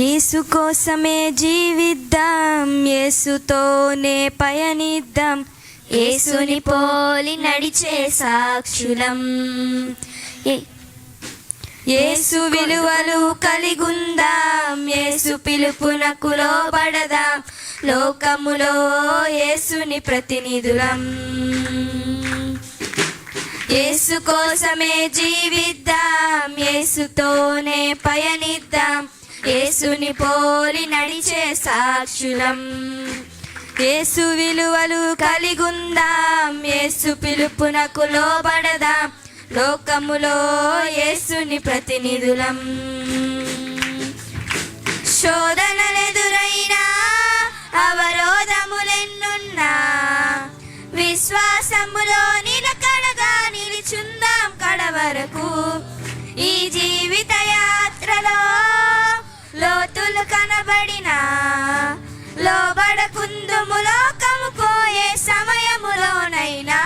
యేసు కోసమే జీవిద్దాం, యేసుతోనే పయనిద్దాం, యేసుని పోలి నడిచే సాక్షులం. యేసు విలువలు కలిగుందాం, యేసు పిలుపునకు లోబడదాం, లోకములో యేసుని ప్రతినిధులం. యేసు కోసమే జీవిద్దాం, యేసుతోనే పయనిద్దాం, యేసుని పోలి నడిచే సాక్షులం. యేసు విలువలు కలిగుందాం, యేసు పిలుపునకు లోబడదాం, లోకములో యేసుని ప్రతినిధులం. శోధనలెదురైనా అవరోధములెన్నున్నా విశ్వాసములో నిలకడగా నిలిచుందాం కడవరకు. ఈ జీవిత యాత్రలో లోతులు కనబడినా లోబడకుందుము లోకముకో ఏ సమయములోనైనా.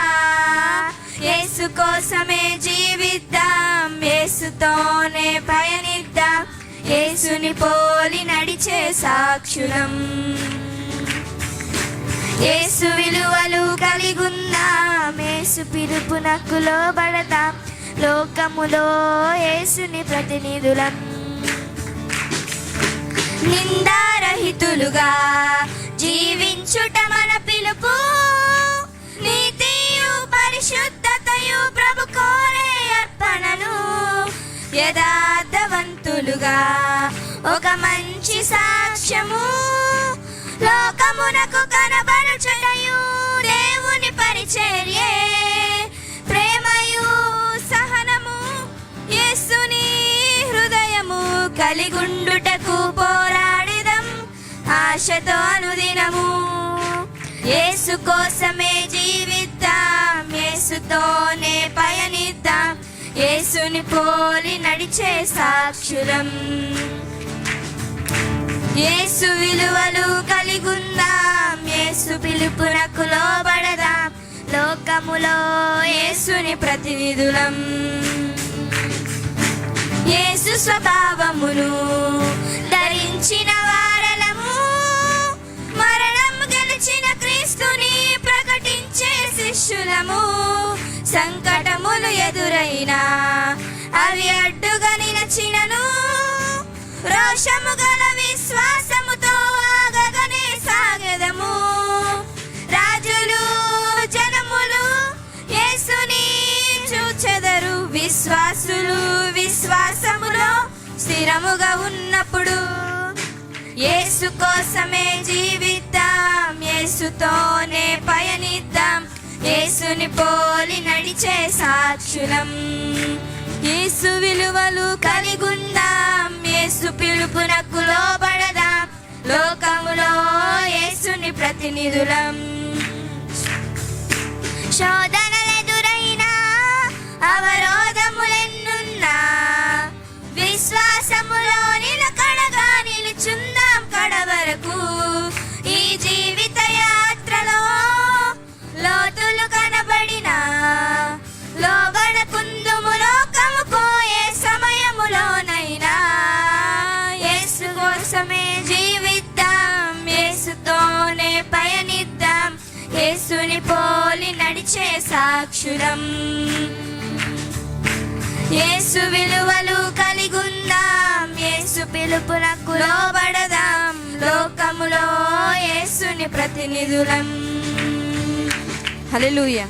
యేసు కోసమే జీవిద్దాం, యేసుతోనే పయనిద్దాం, యేసుని పోలి నడిచే సాక్షులం. యేసు విలువలు కలిగుందాం, యేసు పిలుపునకు లోబడదాం, లోకములో యేసుని ప్రతినిధులం. నిందారహితులుగా జీవించుట మన పిలుపు, నీతియు పరిశుద్ధతయు ప్రభు కోరే అర్పణలు. యథార్థవంతులుగా ఒక మంచి సాక్ష్యము లోకమునకు కనబరచుటయు దేవుని పరిచర్యే. ప్రేమయు సహనము యేసుని హృదయము కలిగుండుటకు పోరాడిదం ఆశతో అనుదినము. యేసు కోసమే జీవిద్దాం, యేసుతోనే పయనిద్దాం, యేసుని పోలి నడిచే సాక్షులం. యేసు విలువలు కలిగుందాం, యేసు పిలుపునకు లోబడదాం, లోకములో యేసుని ప్రతినిధులం. యేసు స్వభావమును ధరించిన వారలము, మరణం గెలిచిన క్రీస్తుని ప్రకటించే శిష్యులము. సంకటములు ఎదురైనా అవి అడ్డుగా నిలచినను, రోషము గల విశ్వాసముతో ఆగగనే సాగెదము. రాజులు జనములు యేసుని చూచెదరు, విశ్వాసులు విశ్వాసములో స్థిరముగా ఉన్నప్పుడు. యేసు కోసమే జీవిద్దాం, యేసుతోనే పయనిద్దాం, యేసుని పోలి నడిచే సాక్షులం. యేసు విలువలు కలిగుందాం, యేసు పిలుపునకు లోబడదాం, లోకములో యేసుని ప్రతినిధులం. శోధనలెదురైనా అవరోధములెన్నున్నా విశ్వాసములో నిలకడగా నిలుచుందాం కడవరకు. ఈ జీవిత యాత్రలో లోతులు కనబడినా లోబడకుందుము లోకముకో ఏ సమయములోనైనా. యేసు కోసమే జీవిద్దాం, యేసుతోనే పయనిద్దాం, యేసుని పోలి నడిచే సాక్షులం. యేసు విలువలు కలిగుందాం, యేసు పిలుపునకు లోబడదాం, లోకములో యేసుని ప్రతినిధులం. హల్లెలూయా.